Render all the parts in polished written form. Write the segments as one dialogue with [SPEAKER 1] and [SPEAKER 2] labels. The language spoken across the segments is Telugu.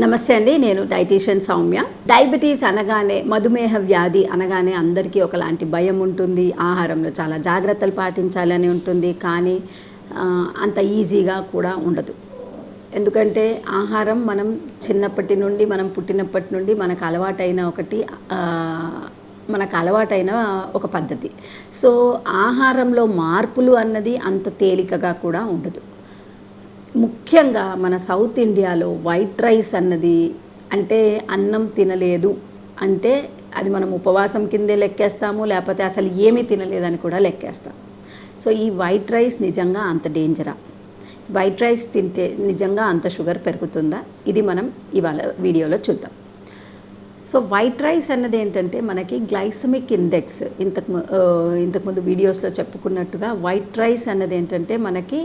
[SPEAKER 1] నమస్తే అండి, నేను డైటీషియన్ సౌమ్య. డయాబెటీస్ అనగానే, మధుమేహ వ్యాధి అనగానే అందరికీ ఒకలాంటి భయం ఉంటుంది. ఆహారంలో చాలా జాగ్రత్తలు పాటించాలని ఉంటుంది, కానీ అంత ఈజీగా కూడా ఉండదు. ఎందుకంటే ఆహారం మనం చిన్నప్పటి నుండి, మనం పుట్టినప్పటి నుండి మనకు అలవాటైన ఒక పద్ధతి. సో ఆహారంలో మార్పులు అన్నది అంత తేలికగా కూడా ఉండదు. ముఖ్యంగా మన సౌత్ ఇండియాలో వైట్ రైస్ అన్నది, అంటే అన్నం తినలేదు అంటే అది మనం ఉపవాసం కిందే లెక్కేస్తాము, లేకపోతే అసలు ఏమీ తినలేదని కూడా లెక్కేస్తాం. సో ఈ వైట్ రైస్ నిజంగా అంత డేంజరా? వైట్ రైస్ తింటే నిజంగా అంత షుగర్ పెరుగుతుందా? ఇది మనం ఇవాళ వీడియోలో చూద్దాం. సో వైట్ రైస్ అన్నది ఏంటంటే, మనకి గ్లైసమిక్ ఇండెక్స్ ఇంతకుముందు వీడియోస్లో చెప్పుకున్నట్టుగా వైట్ రైస్ అన్నది ఏంటంటే, మనకి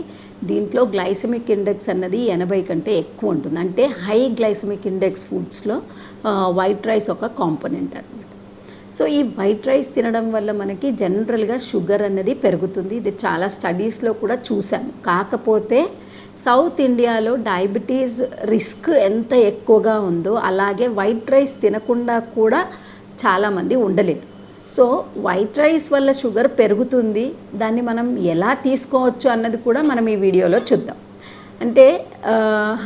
[SPEAKER 1] దీంట్లో గ్లైసమిక్ ఇండెక్స్ అన్నది 80 కంటే ఎక్కువ ఉంటుంది. అంటే హై గ్లైసమిక్ ఇండెక్స్ ఫుడ్స్లో వైట్ రైస్ ఒక కాంపోనెంట్ అన్నమాట. సో ఈ వైట్ రైస్ తినడం వల్ల మనకి జనరల్గా షుగర్ అన్నది పెరుగుతుంది. ఇది చాలా స్టడీస్లో కూడా చూసాము. కాకపోతే సౌత్ ఇండియాలో డయాబెటీస్ రిస్క్ ఎంత ఎక్కువగా ఉందో, అలాగే వైట్ రైస్ తినకుండా కూడా చాలామంది ఉండలేరు. సో వైట్ రైస్ వల్ల షుగర్ పెరుగుతుంది, దాన్ని మనం ఎలా తీసుకోవచ్చు అన్నది కూడా మనం ఈ వీడియోలో చూద్దాం. అంటే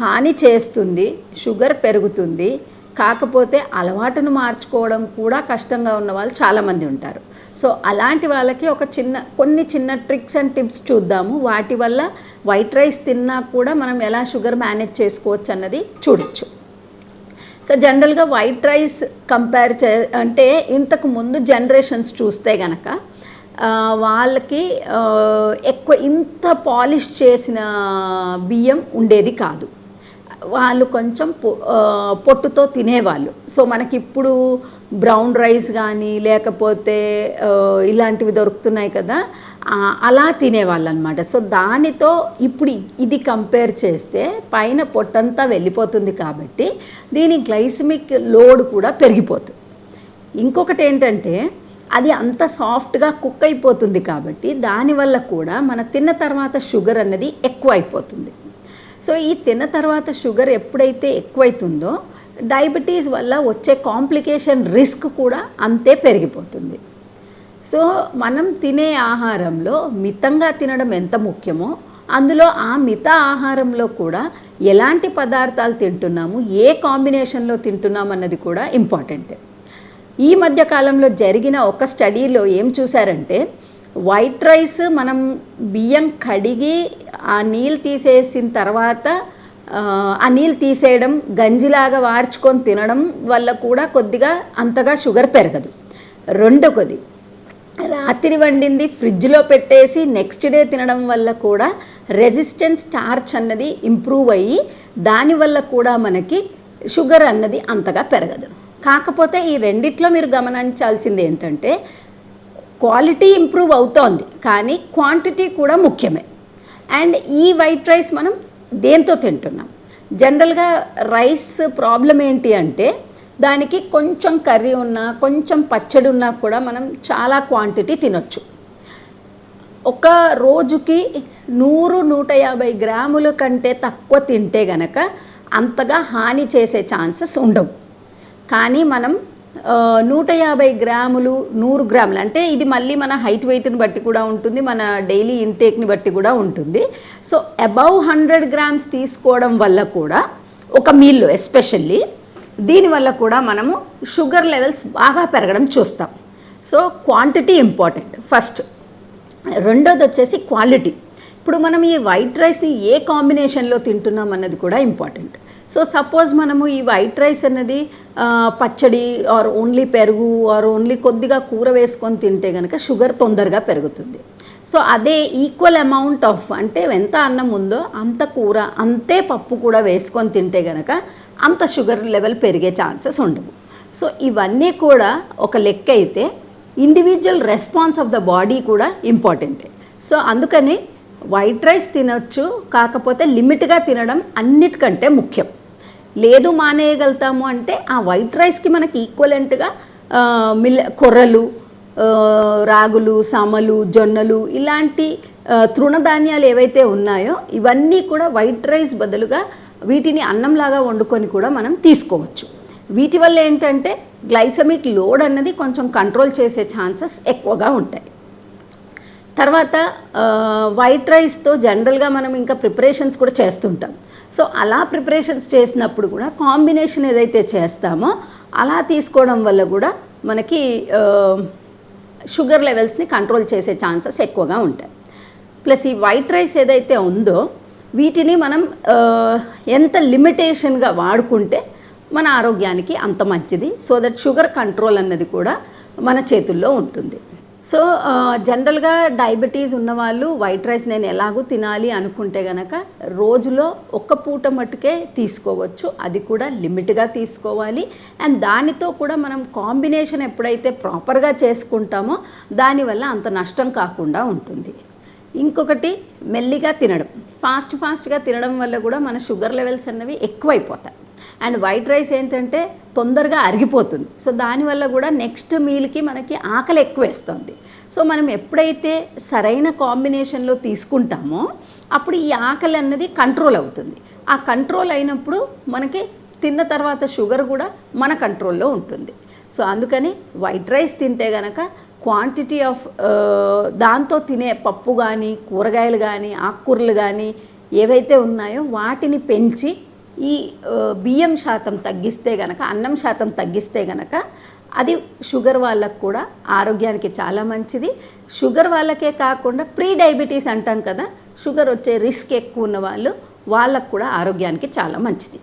[SPEAKER 1] హాని చేస్తుంది, షుగర్ పెరుగుతుంది, కాకపోతే అలవాటును మార్చుకోవడం కూడా కష్టంగా ఉన్న వాళ్ళు చాలామంది ఉంటారు. సో అలాంటి వాళ్ళకి కొన్ని చిన్న ట్రిక్స్ అండ్ టిప్స్ చూద్దాము. వాటి వల్ల వైట్ రైస్ తిన్నా కూడా మనం ఎలా షుగర్ మేనేజ్ చేసుకోవచ్చు అన్నది చూడొచ్చు. సో జనరల్గా వైట్ రైస్ అంటే ఇంతకు ముందు జనరేషన్స్ చూస్తే గనక వాళ్ళకి ఎక్కువ ఇంత పాలిష్ చేసిన బియ్యం ఉండేది కాదు. వాళ్ళు కొంచెం పొట్టుతో తినేవాళ్ళు. సో మనకి ఇప్పుడు బ్రౌన్ రైస్ కానీ లేకపోతే ఇలాంటివి దొరుకుతున్నాయి కదా, అలా తినేవాళ్ళు అనమాట. సో దానితో ఇప్పుడు ఇది కంపేర్ చేస్తే పైన పొట్టంతా వెళ్ళిపోతుంది, కాబట్టి దీని గ్లైసమిక్ లోడ్ కూడా పెరిగిపోతుంది. ఇంకొకటి ఏంటంటే, అది అంత సాఫ్ట్గా కుక్ అయిపోతుంది, కాబట్టి దానివల్ల కూడా మన తిన్న తర్వాత షుగర్ అన్నది ఎక్కువ అయిపోతుంది. సో ఈ తిన్న తర్వాత షుగర్ ఎప్పుడైతే ఎక్కువైతుందో, డయాబెటీస్ వల్ల వచ్చే కాంప్లికేషన్ రిస్క్ కూడా అంతే పెరిగిపోతుంది. సో మనం తినే ఆహారంలో మితంగా తినడం ఎంత ముఖ్యమో, అందులో ఆ మిత ఆహారంలో కూడా ఎలాంటి పదార్థాలు తింటున్నాము, ఏ కాంబినేషన్లో తింటున్నాం అన్నది కూడా ఇంపార్టెంట్. ఈ మధ్యకాలంలో జరిగిన ఒక స్టడీలో ఏం చూసారంటే, వైట్ రైస్ మనం బియ్యం కడిగి ఆ నీళ్ళు తీసేసిన తర్వాత ఆ నీళ్ళు తీసేయడం, గంజిలాగా వార్చుకొని తినడం వల్ల కూడా కొద్దిగా అంతగా షుగర్ పెరగదు. రెండోది, రాత్రి వండింది ఫ్రిడ్జ్లో పెట్టేసి నెక్స్ట్ డే తినడం వల్ల కూడా రెసిస్టెన్స్ స్టార్చ్ అన్నది ఇంప్రూవ్ అయ్యి దానివల్ల కూడా మనకి షుగర్ అన్నది అంతగా పెరగదు. కాకపోతే ఈ రెండిట్లో మీరు గమనించాల్సింది ఏంటంటే, క్వాలిటీ ఇంప్రూవ్ అవుతోంది, కానీ క్వాంటిటీ కూడా ముఖ్యమే. అండ్ ఈ వైట్ రైస్ మనం దేంతో తింటున్నాం? జనరల్గా రైస్ ప్రాబ్లం ఏంటి అంటే, దానికి కొంచెం కర్రీ ఉన్నా, కొంచెం పచ్చడి ఉన్నా కూడా మనం చాలా క్వాంటిటీ తినొచ్చు. ఒక రోజుకి 100-150 గ్రాముల కంటే తక్కువ తింటే గనక అంతగా హాని చేసే ఛాన్సెస్ ఉండవు. కానీ మనం 150 గ్రాములు, 100 గ్రాములు, అంటే ఇది మళ్ళీ మన హైట్ వెయిట్ని బట్టి కూడా ఉంటుంది, మన డైలీ ఇంటేక్ని బట్టి కూడా ఉంటుంది. సో అబౌవ్ 100 గ్రామ్స్ తీసుకోవడం వల్ల కూడా ఒక మీల్లో ఎస్పెషల్లీ దీనివల్ల కూడా మనము షుగర్ లెవెల్స్ బాగా పెరగడం చూస్తాం. So quantity important first. రెండోది వచ్చేసి క్వాలిటీ. ఇప్పుడు మనం ఈ వైట్ రైస్ని ఏ కాంబినేషన్లో తింటున్నాం అన్నది కూడా ఇంపార్టెంట్. సో సపోజ్ మనము ఈ వైట్ రైస్ అన్నది పచ్చడి ఆర్ ఓన్లీ పెరుగు ఆర్ ఓన్లీ కొద్దిగా కూర వేసుకొని తింటే కనుక షుగర్ తొందరగా పెరుగుతుంది. సో అదే ఈక్వల్ అమౌంట్ ఆఫ్, అంటే ఎంత అన్నం ఉందో అంత కూర, అంతే పప్పు కూడా వేసుకొని తింటే కనుక అంత షుగర్ లెవెల్ పెరిగే ఛాన్సెస్ ఉండవు. సో ఇవన్నీ కూడా ఒక లెక్క అయితే, individual response of the body కూడా ఇంపార్టెంటే. సో అందుకని వైట్ రైస్ తినొచ్చు, కాకపోతే లిమిట్గా తినడం అన్నిటికంటే ముఖ్యం. లేదు మానేయగలుగుతాము అంటే ఆ వైట్ రైస్కి మనకి ఈక్వలెంట్గా కొర్రలు, రాగులు, సమలు, జొన్నలు ఇలాంటి తృణధాన్యాలు ఏవైతే ఉన్నాయో ఇవన్నీ కూడా వైట్ రైస్ బదులుగా వీటిని అన్నంలాగా వండుకొని కూడా మనం తీసుకోవచ్చు. వీటి వల్ల ఏంటంటే గ్లైసమిక్ లోడ్ అన్నది కొంచెం కంట్రోల్ చేసే ఛాన్సెస్ ఎక్కువగా ఉంటాయి. తర్వాత వైట్ రైస్తో జనరల్గా మనం ఇంకా ప్రిపరేషన్స్ కూడా చేస్తుంటాం. సో అలా ప్రిపరేషన్స్ చేసినప్పుడు కూడా కాంబినేషన్ ఏదైతే చేస్తామో అలా తీసుకోవడం వల్ల కూడా మనకి షుగర్ లెవెల్స్ని కంట్రోల్ చేసే ఛాన్సెస్ ఎక్కువగా ఉంటాయి. ప్లస్ ఈ వైట్ రైస్ ఏదైతే ఉందో వీటిని మనం ఎంత లిమిటేషన్గా వాడుకుంటే మన ఆరోగ్యానికి అంత మంచిది. సో దట్ షుగర్ కంట్రోల్ అన్నది కూడా మన చేతుల్లో ఉంటుంది. సో జనరల్గా డయాబెటీస్ ఉన్నవాళ్ళు వైట్ రైస్ నేను ఎలాగూ తినాలి అనుకుంటే కనుక రోజులో ఒక్క పూట మట్టుకే తీసుకోవచ్చు. అది కూడా లిమిట్గా తీసుకోవాలి. అండ్ దానితో కూడా మనం కాంబినేషన్ ఎప్పుడైతే ప్రాపర్గా చేసుకుంటామో దానివల్ల అంత నష్టం కాకుండా ఉంటుంది. ఇంకొకటి మెల్లిగా తినడం, ఫాస్ట్గా తినడం వల్ల కూడా మన షుగర్ లెవెల్స్ అన్నవి ఎక్కువైపోతాయి. అండ్ వైట్ రైస్ ఏంటంటే తొందరగా అరిగిపోతుంది. సో దానివల్ల కూడా నెక్స్ట్ మీల్కి మనకి ఆకలి ఎక్కువ వేస్తుంది. సో మనం ఎప్పుడైతే సరైన కాంబినేషన్లో తీసుకుంటామో అప్పుడు ఈ ఆకలి అన్నది కంట్రోల్ అవుతుంది. ఆ కంట్రోల్ అయినప్పుడు మనకి తిన్న తర్వాత షుగర్ కూడా మన కంట్రోల్లో ఉంటుంది. సో అందుకని వైట్ రైస్ తింటే కనుక క్వాంటిటీ ఆఫ్ దాంతో తినే పప్పు కానీ, కూరగాయలు కానీ, ఆకుకూరలు కానీ ఏవైతే ఉన్నాయో వాటిని పెంచి ఈ బియ్యం శాతం తగ్గిస్తే గనక, అన్నం శాతం తగ్గిస్తే గనక అది షుగర్ వాళ్ళకు కూడా ఆరోగ్యానికి చాలా మంచిది. షుగర్ వాళ్ళకే కాకుండా ప్రీ డయాబెటీస్ అంటాం కదా, షుగర్ వచ్చే రిస్క్ ఎక్కువ ఉన్న వాళ్ళకు కూడా ఆరోగ్యానికి చాలా మంచిది.